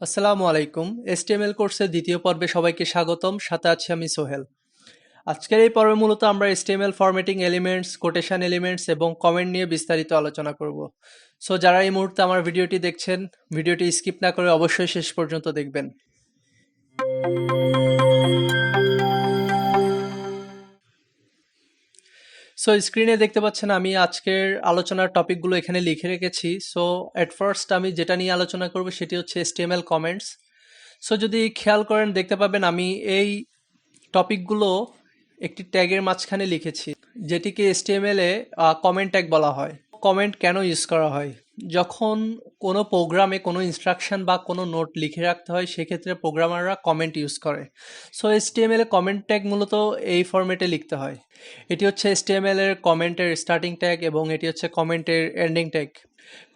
আসসালামু আলাইকুম। HTML কোর্সের দ্বিতীয় পর্বে সবাইকে স্বাগতম। সাথে আছি আমি সোহেল। আজকের এই পর্বে মূলত আমরা HTML formatting elements, quotation elements এবং কমেন্ট নিয়ে বিস্তারিত আলোচনা করব। সো যারা এই মুহূর্তে আমার ভিডিওটি দেখছেন, ভিডিওটি স্কিপ না করে অবশ্যই শেষ পর্যন্ত দেখবেন। সো স্ক্রিনে দেখতে পাচ্ছেন আমি আজকের আলোচনার টপিকগুলো এখানে লিখে রেখেছি। সো এট ফার্স্ট আমি যেটা নিয়ে আলোচনা করব সেটি হচ্ছে HTML কমেন্টস। সো যদি খেয়াল করেন দেখতে পাবেন আমি এই টপিকগুলো একটি ট্যাগের মাঝখানে লিখেছি, যেটিকে HTML এ কমেন্ট ট্যাগ বলা হয়। কমেন্ট কেন ইউজ করা হয়? যখন কোনো প্রোগ্রামে কোনো ইনস্ট্রাকশন বা কোনো নোট লিখে রাখতে হয়, সেক্ষেত্রে প্রোগ্রামাররা কমেন্ট ইউজ করে। সো HTML এ কমেন্ট ট্যাগ মূলত এই ফরম্যাটে লিখতে হয়। এটি হচ্ছে HTML এর কমেন্টের স্টার্টিং ট্যাগ এবং এটি হচ্ছে কমেন্টের এন্ডিং ট্যাগ।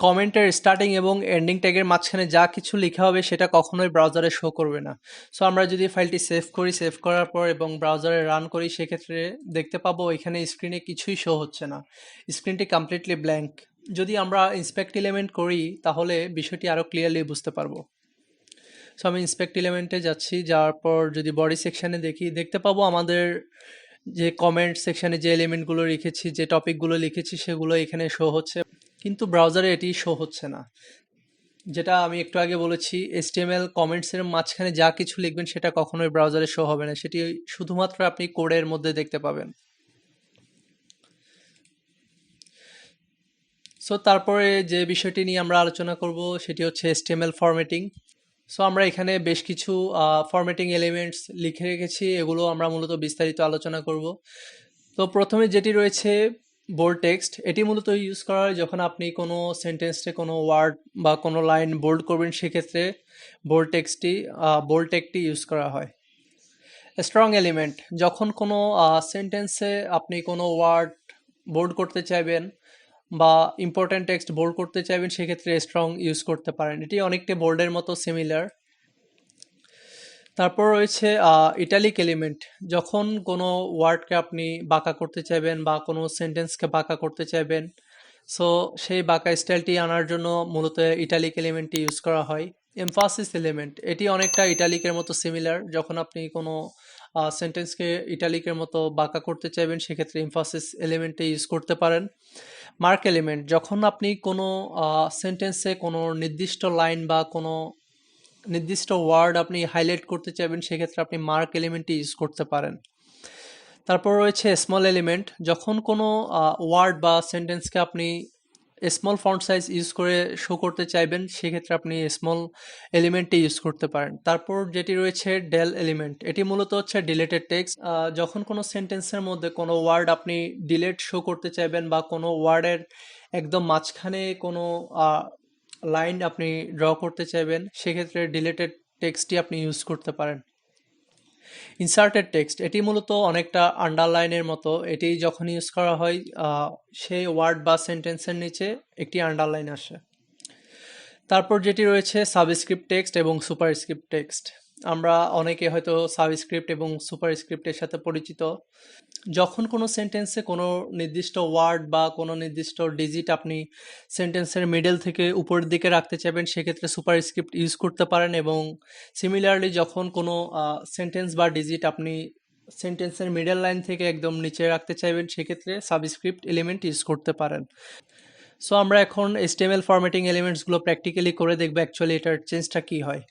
কমেন্টের স্টার্টিং এবং এন্ডিং ট্যাগের মাঝখানে যা কিছু লেখা হবে সেটা কখনোই ব্রাউজারে শো করবে না। সো আমরা যদি ফাইলটি সেভ করি, সেভ করার পর এবং ব্রাউজারে রান করি, সেক্ষেত্রে দেখতে পাবো এখানে স্ক্রিনে কিছুই শো হচ্ছে না, স্ক্রিনটি কমপ্লিটলি ব্ল্যাঙ্ক। যদি আমরা ইন্সপেক্ট এলিমেন্ট করি তাহলে বিষয়টি আরও ক্লিয়ারলি বুঝতে পারবো। সো আমি ইন্সপেক্ট এলিমেন্টে যাচ্ছি, যাওয়ার পর যদি বডি সেকশানে দেখি, দেখতে পাবো আমাদের যে কমেন্ট সেকশানে যে এলিমেন্টগুলো লিখেছি, যে টপিকগুলো লিখেছি সেগুলো এখানে শো হচ্ছে, কিন্তু ব্রাউজারে এটি শো হচ্ছে না। যেটা আমি একটু আগে বলেছি, HTML কমেন্টসের মাঝখানে যা কিছু লিখবেন সেটা কখনোই ব্রাউজারে শো হবে না, সেটি শুধুমাত্র আপনি কোডের মধ্যে দেখতে পাবেন। সো তারপরে যে বিষয়টি নিয়ে আমরা আলোচনা করব সেটি হচ্ছে HTML ফরম্যাটিং। সো আমরা এখানে বেশ কিছু ফরম্যাটিং এলিমেন্টস লিখে রেখেছি, এগুলো আমরা মূলত বিস্তারিত আলোচনা করব। তো প্রথমে যেটি রয়েছে বোল্ড টেক্সট, এটি মূলত ইউজ করা হয় যখন আপনি কোনো সেন্টেন্সে কোনো ওয়ার্ড বা কোনো লাইন বোল্ড করবেন, সেক্ষেত্রে বোল্ড টেক্সটটি ইউজ করা হয়। স্ট্রং এলিমেন্ট, যখন কোনো সেন্টেন্সে আপনি কোনো ওয়ার্ড বোল্ড করতে চাইবেন বা ইম্পর্ট্যান্ট টেক্সট বোল্ড করতে চাইবেন, সেক্ষেত্রে স্ট্রং ইউজ করতে পারেন। এটি অনেকটা বোল্ডের মতো সিমিলার। তারপর রয়েছে ইটালিক এলিমেন্ট, যখন কোনো ওয়ার্ডকে আপনি বাঁকা করতে চাইবেন বা কোনো সেন্টেন্সকে বাঁকা করতে চাইবেন, সো সেই বাঁকা স্টাইলটি আনার জন্য মূলত ইটালিক এলিমেন্টটি ইউজ করা হয়। এমফাসিস এলিমেন্ট, এটি অনেকটা ইটালিকের মতো সিমিলার, যখন আপনি কোনো সেন্টেন্সকে ইটালিকের মতো বাঁকা করতে চাইবেন, সেক্ষেত্রে এমফাসিস এলিমেন্টটি ইউজ করতে পারেন। মার্ক এলিমেন্ট, যখন আপনি কোনো সেন্টেন্সে কোনো নির্দিষ্ট লাইন বা কোনো নির্দিষ্ট ওয়ার্ড আপনি হাইলাইট করতে চাইবেন, সেক্ষেত্রে আপনি মার্ক এলিমেন্টটি ইউজ করতে পারেন। তারপর রয়েছে স্মল এলিমেন্ট, যখন কোনো ওয়ার্ড বা সেন্টেন্সকে আপনি স্মল ফন্ট সাইজ ইউজ করে শো করতে চাইবেন, সেক্ষেত্রে আপনি স্মল এলিমেন্টটি ইউজ করতে পারেন। তারপর যেটি রয়েছে ডেল এলিমেন্ট, এটি মূলত হচ্ছে ডিলেটেড টেক্সট, যখন কোনো সেন্টেন্সের মধ্যে কোনো ওয়ার্ড আপনি ডিলেট শো করতে চাইবেন বা কোনো ওয়ার্ডের একদম মাঝখানে কোনো লাইন আপনি ড্র করতে চাইবেন, সেক্ষেত্রে ডিলেটেড টেক্সটটি আপনি ইউজ করতে পারেন। ইনসার্টেড টেক্সট, এটি মূলত অনেকটা আন্ডারলাইনের মতো, এটি যখন ইউজ করা হয় সেই ওয়ার্ড বা সেন্টেন্সের নিচে একটি আন্ডারলাইন আসে। তারপর যেটি রয়েছে সাবস্ক্রিপ্ট টেক্সট এবং সুপারস্ক্রিপ্ট টেক্সট, আমরা অনেকে হয়তো সাবস্ক্রিপ্ট এবং সুপারস্ক্রিপ্টের সাথে পরিচিত। যখন কোনো সেন্টেন্সে কোনো নির্দিষ্ট ওয়ার্ড বা কোনো নির্দিষ্ট ডিজিট আপনি সেন্টেন্সের মিডল থেকে উপরের দিকে রাখতে চাইবেন, সেক্ষেত্রে সুপারস্ক্রিপ্ট ইউজ করতে পারেন। এবং সিমিলারলি যখন কোনো সেন্টেন্স বা ডিজিট আপনি সেন্টেন্সের মিডল লাইন থেকে একদম নিচে রাখতে চাইবেন, সেক্ষেত্রে সাবস্ক্রিপ্ট এলিমেন্ট ইউজ করতে পারেন। সো আমরা এখন HTML ফরম্যাটিং এলিমেন্টসগুলো প্র্যাকটিক্যালি করে দেখব অ্যাকচুয়ালি এটার চেঞ্জটা কী হয়।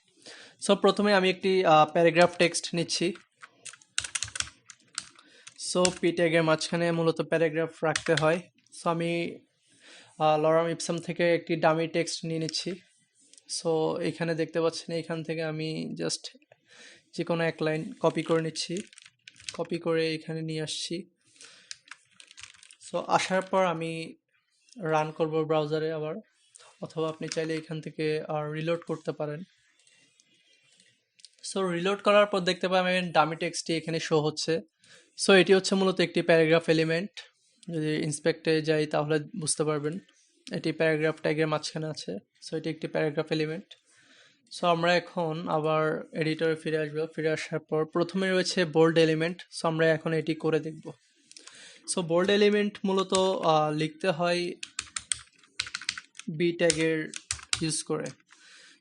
সো প্রথমে আমি একটি প্যারাগ্রাফ টেক্সট নিচ্ছি। সো পি ট্যাগের মাঝখানে মূলত প্যারাগ্রাফ রাখতে হয়। সো আমি লরাম ইপসাম থেকে একটি ডামি টেক্সট নিয়ে নিচ্ছি। সো এখানে দেখতে পাচ্ছেন, এখান থেকে আমি জাস্ট যে কোনো এক লাইন কপি করে নিচ্ছি, কপি করে এখানে নিয়ে আসছি। সো আসার পর আমি রান করব ব্রাউজারে আবার, অথবা আপনি চাইলে এখান থেকে রিলোড করতে পারেন। সো রিলোড করার পর দেখতে পাবেন ডামি টেক্সটটি এখানে শো হচ্ছে। সো এটি হচ্ছে মূলত একটি প্যারাগ্রাফ এলিমেন্ট। যদি ইন্সপেক্টে যাই তাহলে বুঝতে পারবেন এটি প্যারাগ্রাফ ট্যাগের মাঝখানে আছে। সো এটি একটি প্যারাগ্রাফ এলিমেন্ট। সো আমরা এখন আবার এডিটরে ফিরে আসবো। ফিরে আসার পর প্রথমে রয়েছে বোল্ড এলিমেন্ট। সো আমরা এখন এটি করে দেখব। সো বোল্ড এলিমেন্ট মূলত লিখতে হয় বি ট্যাগের ইউজ করে।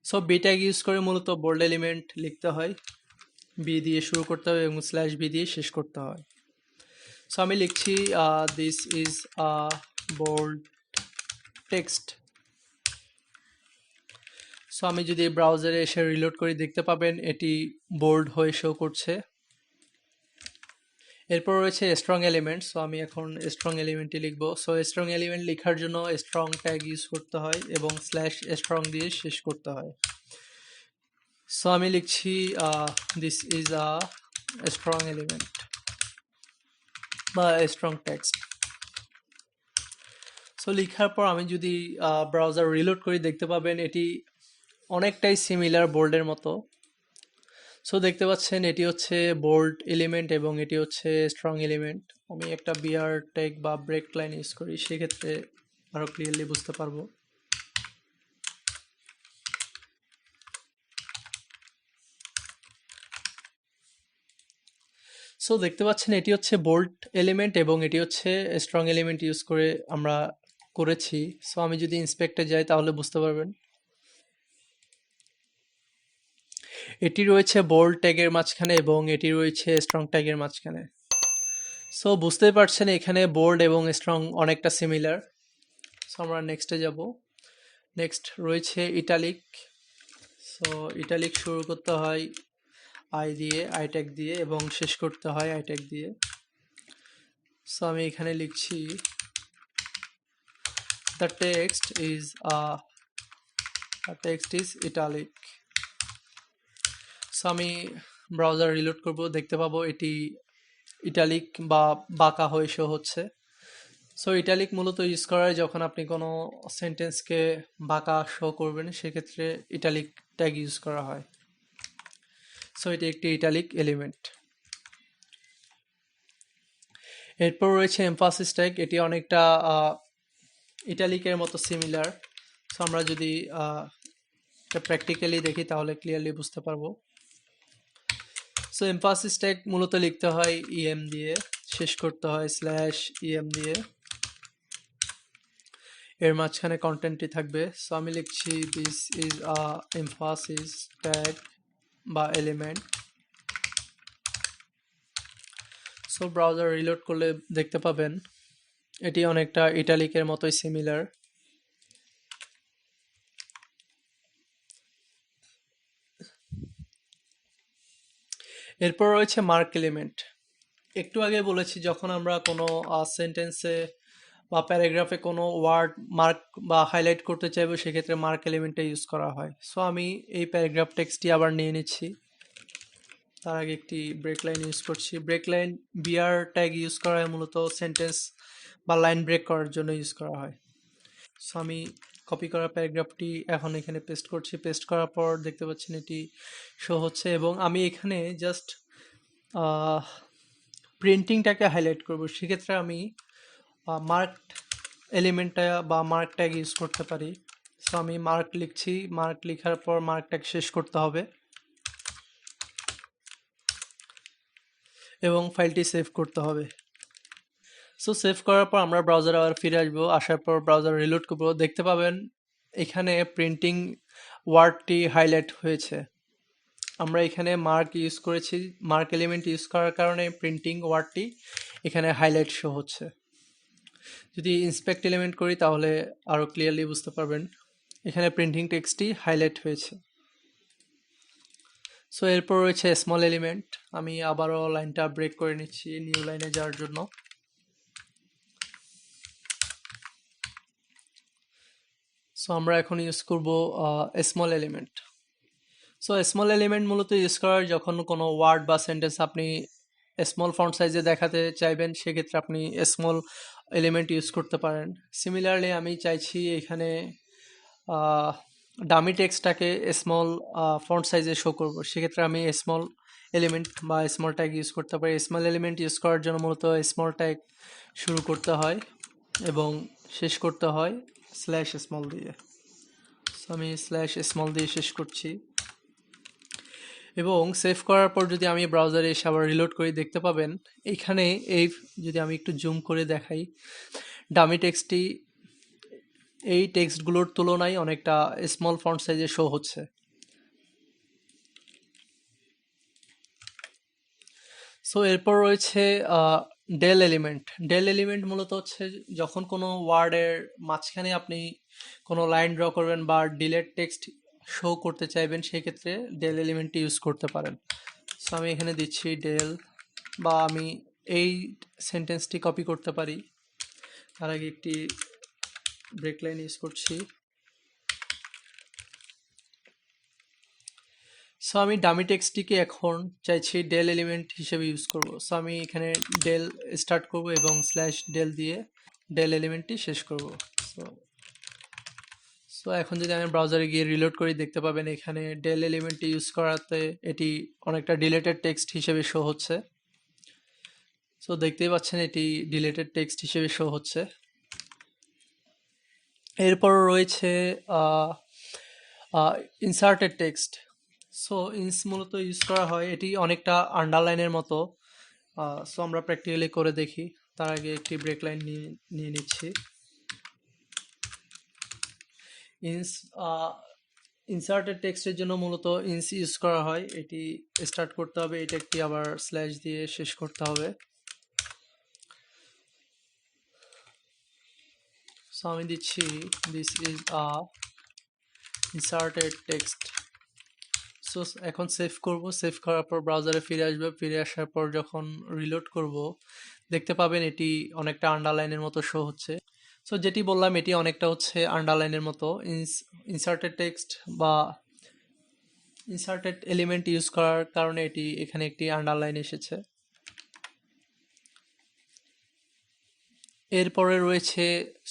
সো বি ট্যাগ ইউজ করে মূলত বোল্ড এলিমেন্ট লিখতে হয়, বি দিয়ে শুরু করতে হবে এবং স্ল্যাশ বি দিয়ে শেষ করতে হয়। সো আমি লিখছি this is a bold text. So আমি যদি ব্রাউজারে এসে রিলোড করি দেখতে পাবেন এটি বোল্ড হয়ে শো করছে। এরপর রয়েছে স্ট্রং এলিমেন্ট। সো আমি এখন স্ট্রং এলিমেন্টই লিখব। সো স্ট্রং এলিমেন্ট লেখার জন্য স্ট্রং ট্যাগ ইউজ করতে হয় এবং স্ল্যাশ স্ট্রং দিয়ে শেষ করতে হয়। সো আমি লিখছি this is a strong element বা স্ট্রং টেক্সট। সো লেখার পর আমি যদি ব্রাউজার রিলোড করি দেখতে পাবেন এটি অনেকটাই সিমিলার বোল্ডের মতো। সো দেখতে পাচ্ছেন এটি হচ্ছে বোল্ড এলিমেন্ট এবং এটি হচ্ছে স্ট্রং এলিমেন্ট। আমি একটা বিআর ট্যাগ বা ব্রেক লাইন ইউজ করি, সেক্ষেত্রে আরও ক্লিয়ারলি বুঝতে পারবো। সো দেখতে পাচ্ছেন এটি হচ্ছে বোল্ড এলিমেন্ট এবং এটি হচ্ছে স্ট্রং এলিমেন্ট ইউজ করে আমরা করেছি। সো আমি যদি ইন্সপেক্টে যাই তাহলে বুঝতে পারবেন এটি রয়েছে বোল্ড ট্যাগের মাঝখানে এবং এটি রয়েছে স্ট্রং ট্যাগের মাঝখানে। সো বুঝতেই পারছেন এখানে বোল্ড এবং স্ট্রং অনেকটা সিমিলার। সো আমরা নেক্সটে যাব। নেক্সট রয়েছে ইটালিক। সো ইটালিক শুরু করতে হয় আই দিয়ে, আই ট্যাগ দিয়ে এবং শেষ করতে হয় আই ট্যাগ দিয়ে। সো আমি এখানে লিখছি the text is italic. So আমি ব্রাউজার রিলোড করব, দেখতে পাবো এটি ইটালিক বা বাঁকা হয়ে শো হচ্ছে। সো ইটালিক মূলত ইউজ করা হয় যখন আপনি কোনো সেন্টেন্সকে বাঁকা শো করবেন, সেক্ষেত্রে ইটালিক ট্যাগ ইউজ করা হয়। সো এটি একটি ইটালিক এলিমেন্ট। এরপর রয়েছে এমফাসিস ট্যাগ। এটি অনেকটা ইটালিকের মতো সিমিলার। সো আমরা যদি এটা প্র্যাকটিক্যালি দেখি তাহলে ক্লিয়ারলি বুঝতে পারবো। সো এমফাসিস ট্যাগ মূলত লিখতে হয় ইএম দিয়ে, শেষ করতে হয় স্ল্যাশ ইএম দিয়ে, এর মাঝখানে কন্টেন্টটি থাকবে। সো আমি লিখছি this is a emphasis tag বা এলিমেন্ট। সো ব্রাউজার রিলোড করলে দেখতে পাবেন এটি অনেকটা ইটালিকের মতোই সিমিলার। এরপর রয়েছে মার্ক এলিমেন্ট। একটু আগে বলেছি যখন আমরা কোনো সেন্টেন্সে বা প্যারাগ্রাফে কোনো ওয়ার্ড মার্ক বা হাইলাইট করতে চাইবো সেক্ষেত্রে মার্ক এলিমেন্টটা ইউজ করা হয়। সো আমি এই প্যারাগ্রাফ টেক্সটটি আবার নিয়ে নিচ্ছি। তার আগে একটি ব্রেক লাইন ইউজ করছি। Break line BR tag use করা হয় মূলত সেন্টেন্স বা লাইন ব্রেক করার জন্য ইউজ করা হয়। সো আমি কপি করা প্যারাগ্রাফটি এখন এখানে পেস্ট করছি। পেস্ট করার পর দেখতে পাচ্ছেন এটি শো হচ্ছে এবং আমি এখানে জাস্ট প্রিন্টিংটাকে হাইলাইট করব, সেক্ষেত্রে আমি মার্ক এলিমেন্টটা বা মার্ক ট্যাগ ইউজ করতে পারি। সো আমি মার্ক লিখছি, মার্ক লেখার পর মার্ক ট্যাগ শেষ করতে হবে এবং ফাইলটি সেভ করতে হবে। সো সেভ করার পর আমরা ব্রাউজারে আবার ফিরে আসবো। আসার পর ব্রাউজার রিলোড করবো, দেখতে পাবেন এখানে প্রিন্টিং ওয়ার্ডটি হাইলাইট হয়েছে। আমরা এখানে মার্ক ইউজ করেছি, মার্ক এলিমেন্ট ইউজ করার কারণে প্রিন্টিং ওয়ার্ডটি এখানে হাইলাইট শো হচ্ছে। যদি ইন্সপেক্ট এলিমেন্ট করি তাহলে আরও ক্লিয়ারলি বুঝতে পারবেন এখানে প্রিন্টিং টেক্সটটি হাইলাইট হয়েছে। সো এরপর রয়েছে স্মল এলিমেন্ট। আমি আবারও লাইনটা ব্রেক করে নিচ্ছি নিউ লাইনে যাওয়ার জন্য। সো আমরা এখন ইউজ করব small element. So small element মূলত ইউজ করার যখন কোনো ওয়ার্ড বা সেন্টেন্স আপনি স্মল ফন্ট সাইজে দেখাতে চাইবেন সেক্ষেত্রে আপনি স্মল এলিমেন্ট ইউজ করতে পারেন। সিমিলারলি আমি চাইছি এখানে ডামি টেক্সটটাকে স্মল ফন্ট সাইজে শো করব, সেক্ষেত্রে আমি স্মল এলিমেন্ট বা স্মল ট্যাগ ইউজ করতে পারি। স্মল এলিমেন্ট ইউজ করার জন্য মূলত স্মল ট্যাগ শুরু করতে হয় এবং শেষ করতে হয় স্ল্যাশ স্মল দিয়ে। সো আমি স্ল্যাশ স্মল দিয়ে শেষ করছি এবং সেভ করার পর যদি আমি ব্রাউজারে এসে আবার রিলোড করি দেখতে পাবেন এইখানে এই যদি আমি একটু জুম করে দেখাই ডামি টেক্সটটি এই টেক্সটগুলোর তুলনায় অনেকটা স্মল ফন্ট সাইজে শো হচ্ছে। সো এরপর রয়েছে ডেল এলিমেন্ট। ডেল এলিমেন্ট মূলত হচ্ছে যখন কোনো ওয়ার্ডের মাঝখানে আপনি কোনো লাইন ড্র করবেন বা ডিলেট টেক্সট শো করতে চাইবেন, সেই ক্ষেত্রে ডেল এলিমেন্টটি ইউজ করতে পারেন। সো আমি এখানে দিচ্ছি ডেল, বা আমি এই সেন্টেন্সটি কপি করতে পারি। তার আগে একটি ব্রেক লাইন ইউজ করছি। সো আমি ডামি টেক্সটটিকে এখন চাইছি ডেল এলিমেন্ট হিসেবে ইউজ করব। সো আমি এখানে ডেল স্টার্ট করব এবং স্ল্যাশ ডেল দিয়ে ডেল এলিমেন্টটি শেষ করব। সো সো এখন যদি আমি ব্রাউজারে গিয়ে রিলোড করি, দেখতে পাবেন এখানে ডেল এলিমেন্টটি ইউজ করাতে এটি অনেকটা ডিলেটেড টেক্সট হিসেবে শো হচ্ছে। সো দেখতেই পাচ্ছেন এটি ডিলেটেড টেক্সট হিসেবে শো হচ্ছে। এরপর রয়েছে ইনসার্টেড টেক্সট। সো ইনস মূলত ইউজ করা হয়, এটি অনেকটা আন্ডারলাইনের মতো। সো আমরা প্র্যাকটিক্যালি করে দেখি। তার আগে একটি ব্রেক লাইন নিয়ে নিচ্ছি। ইনস ইনসার্টেড টেক্সটের জন্য মূলত ইনস ইউজ করা হয়। এটি স্টার্ট করতে হবে, এটা একটি আবার স্ল্যাশ দিয়ে শেষ করতে হবে। সো আমি দিচ্ছি this is a inserted text. So এখন সেভ করব। সেভ করার পর ব্রাউজারে ফিরে আসবে। ফিরে আসার পর যখন রিলোড করব, দেখতে পাবেন এটি অনেকটা আন্ডারলাইনের মতো শো হচ্ছে। সো যেটি বললাম, এটি অনেকটা হচ্ছে আন্ডারলাইনের মতো। ইনসার্টেড টেক্সট বা ইনসার্টেড এলিমেন্ট ইউজ করার কারণে এটি এখানে একটি আন্ডারলাইন এসেছে। এরপরে রয়েছে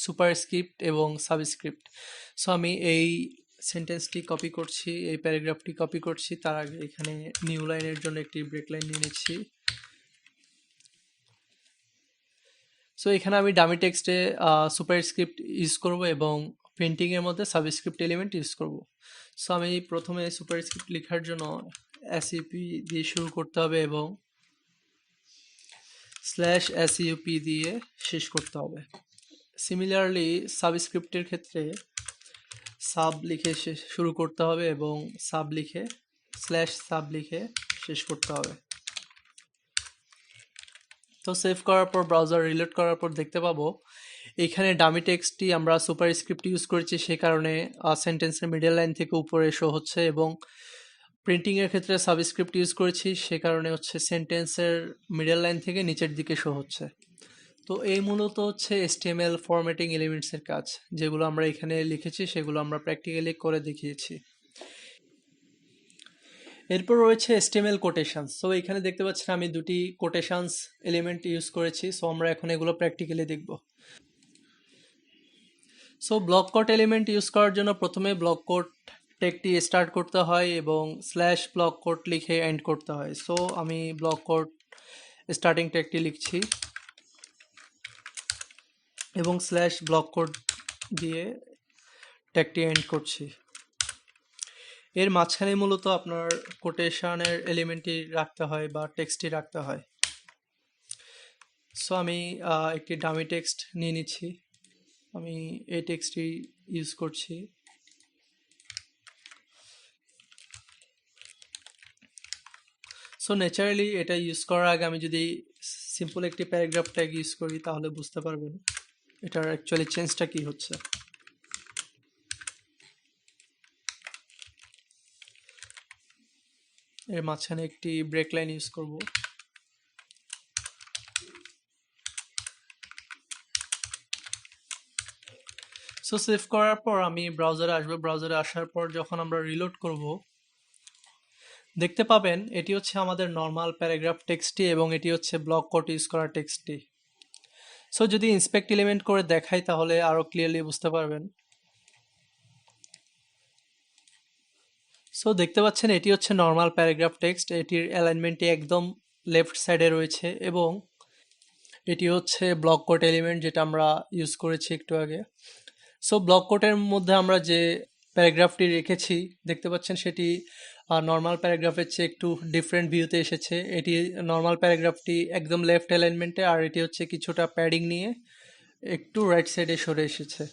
সুপারস্ক্রিপ্ট এবং সাবস্ক্রিপ্ট। সো আমি এই সেন্টেন্সটি কপি করছি, এই প্যারাগ্রাফটি কপি করছি। তার আগে এখানে নিউ লাইনের জন্য একটি ব্রেক লাইন নিয়ে নিচ্ছি। সো এখানে আমি ডামি টেক্সটে সুপারস্ক্রিপ্ট ইউজ করব এবং প্রিন্টিংয়ের মধ্যে সাবস্ক্রিপ্ট এলিমেন্ট ইউজ করব। সো আমি প্রথমে সুপারস্ক্রিপ্ট লেখার জন্য এসইউপি দিয়ে শুরু করতে হবে এবং স্ল্যাশ এসইউপি দিয়ে শেষ করতে হবে। সিমিলারলি সাবস্ক্রিপ্টের ক্ষেত্রে সাব লিখে শুরু করতে হবে এবং সাব লিখে স্ল্যাশ সাব লিখে শেষ করতে হবে। তো সেভ করার পর ব্রাউজার রিলোড করার পর দেখতে পাবো এখানে ডামি টেক্সটটি আমরা সুপারস্ক্রিপ্ট ইউজ করেছি, সে কারণে সেন্টেন্সের মিডল লাইন থেকে উপরে শো হচ্ছে, এবং প্রিন্টিংয়ের ক্ষেত্রে সাবস্ক্রিপ্ট ইউজ করেছি, সে কারণে হচ্ছে সেন্টেন্সের মিডল লাইন থেকে নিচের দিকে শো হচ্ছে। তো এই মূলত হচ্ছে HTML ফরম্যাটিং এলিমেন্টসের কাজ। যেগুলো আমরা এখানে লিখেছি সেগুলো আমরা প্র্যাকটিক্যালি করে দেখিয়েছি। এরপর রয়েছে HTML কোটেশনস। সো এখানে দেখতে পাচ্ছেন আমি দুটি কোটেশনস এলিমেন্ট ইউজ করেছি। সো আমরা এখন এগুলো প্র্যাকটিক্যালি দেখব। So block quote element use করার জন্য প্রথমে ব্লক কোট টেকটি স্টার্ট করতে হয় এবং স্ল্যাশ ব্লক কোট লিখে এন্ড করতে হয়। সো আমি ব্লক কোট স্টার্টিং টেকটি লিখছি এবং স্ল্যাশ ব্লক কোট দিয়ে ট্যাগটি এন্ড করছি। এর মাঝখানে মূলত আপনার কোটেশনের এলিমেন্টটি রাখতে হয় বা টেক্সটটি রাখতে হয়। সো আমি একটি ডামি টেক্সট নিয়ে নিচ্ছি। আমি এই টেক্সটটি ইউজ করছি। সো ন্যাচারালি এটা ইউজ করার আগে আমি যদি সিম্পল একটি প্যারাগ্রাফ ট্যাগ ইউজ করি তাহলে বুঝতে পারবেন এটার অ্যাকচুয়ালি চেঞ্জটা কি হচ্ছে। এর মাঝখানে একটি ব্রেক লাইন ইউজ করব। সো সেভ করার পর আমি ব্রাউজারে আসবো। ব্রাউজারে আসার পর যখন আমরা রিলোড করব, দেখতে পাবেন এটি হচ্ছে আমাদের নর্মাল প্যারাগ্রাফ টেক্সটটি এবং এটি হচ্ছে ব্লক কোট ইউজ করা টেক্সটটি। সো যদি ইন্সপেক্ট এলিমেন্ট করে দেখাই তাহলে আরো ক্লিয়ারলি বুঝতে পারবেন। সো দেখতে পাচ্ছেন এটি হচ্ছে নর্মাল প্যারাগ্রাফ টেক্সট। এটির অ্যালাইনমেন্টটি একদম লেফট সাইডে রয়েছে এবং এটি হচ্ছে ব্লক কোট এলিমেন্ট যেটা আমরা ইউজ করেছি একটু আগে। সো ব্লক কোটের মধ্যে আমরা যে প্যারাগ্রাফটি রেখেছি দেখতে পাচ্ছেন সেটি নর্মাল প্যারাগ্রাফের চেয়ে একটু ডিফারেন্ট ভিউতে এসেছে। এটি নর্মাল প্যারাগ্রাফটি একদম লেফট অ্যালাইনমেন্টে, আর এটি হচ্ছে কিছুটা প্যাডিং নিয়ে একটু রাইট সাইডে সরে এসেছে।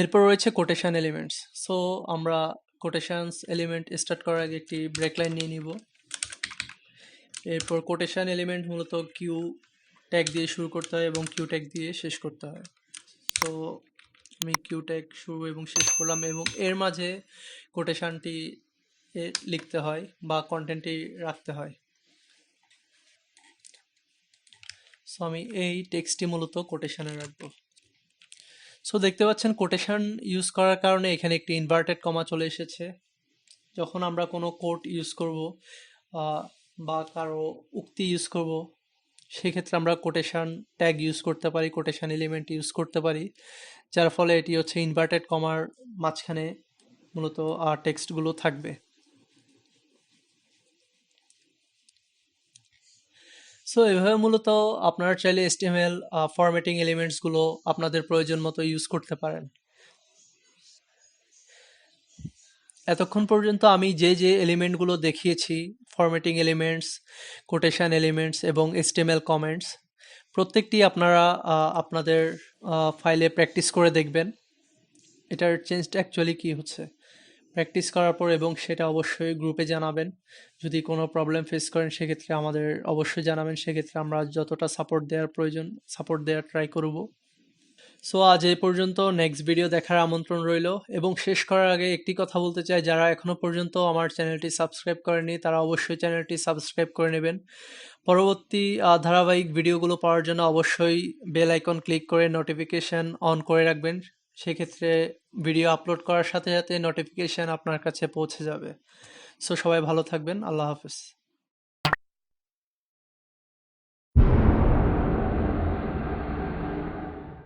এরপর রয়েছে কোটেশন এলিমেন্টস। সো আমরা কোটেশনস এলিমেন্ট স্টার্ট করার আগে একটি ব্রেক লাইন নিয়ে নিব। এরপর কোটেশন এলিমেন্ট মূলত কিউ ট্যাগ দিয়ে শুরু করতে হয় এবং কিউ ট্যাগ দিয়ে শেষ করতে হয়। তো আমি কিউ ট্যাগ শুরু এবং শেষ করলাম এবং এর মাঝে কোটেশনটি লিখতে হয় বা কন্টেন্টটি রাখতে হয়। সো আমি এই টেক্সটটি মূলত কোটেশনে রাখবো। সো দেখতে পাচ্ছেন কোটেশন ইউজ করার কারণে এখানে একটি ইনভার্টেড কমা চলে এসেছে। যখন আমরা কোনো কোট ইউজ করব বা কারো উক্তি ইউজ করব, সেক্ষেত্রে আমরা কোটেশন ট্যাগ ইউজ করতে পারি, কোটেশন এলিমেন্ট ইউজ করতে পারি, যার ফলে এটি হচ্ছে ইনভার্টেড কমার মাঝখানে মূলত টেক্সটগুলো থাকবে। সো এভাবে মূলত আপনারা চাইলে HTML ফরম্যাটিং এলিমেন্টসগুলো আপনাদের প্রয়োজন মতো ইউজ করতে পারেন। এতক্ষণ পর্যন্ত আমি যে যে এলিমেন্টগুলো দেখিয়েছি, ফরম্যাটিং এলিমেন্টস, কোটেশন এলিমেন্টস এবং HTML কমেন্টস, প্রত্যেকটি আপনারা আপনাদের ফাইলে প্র্যাকটিস করে দেখবেন এটার চেঞ্জটা অ্যাকচুয়ালি কী হচ্ছে। প্র্যাকটিস করার পর এবং সেটা অবশ্যই গ্রুপে জানাবেন। যদি কোনো প্রবলেম ফেস করেন সেক্ষেত্রে আমাদের অবশ্যই জানাবেন, সেক্ষেত্রে আমরা যতটা সাপোর্ট দেওয়ার প্রয়োজন সাপোর্ট দেওয়ার ট্রাই করব। সো আজ এই পর্যন্ত, নেক্সট ভিডিও দেখার আমন্ত্রণ রইল। এবং শেষ করার আগে একটি কথা বলতে চাই, যারা এখনও পর্যন্ত আমার চ্যানেলটি সাবস্ক্রাইব করেনি তারা অবশ্যই চ্যানেলটি সাবস্ক্রাইব করে নেবেন। পরবর্তী ধারাবাহিক ভিডিওগুলো পাওয়ার জন্য অবশ্যই বেল আইকন ক্লিক করে নোটিফিকেশান অন করে রাখবেন। সেক্ষেত্রে ভিডিও আপলোড করার সাথে সাথে নোটিফিকেশান আপনার কাছে পৌঁছে যাবে। সো সবাই ভালো থাকবেন। আল্লাহ হাফেজ।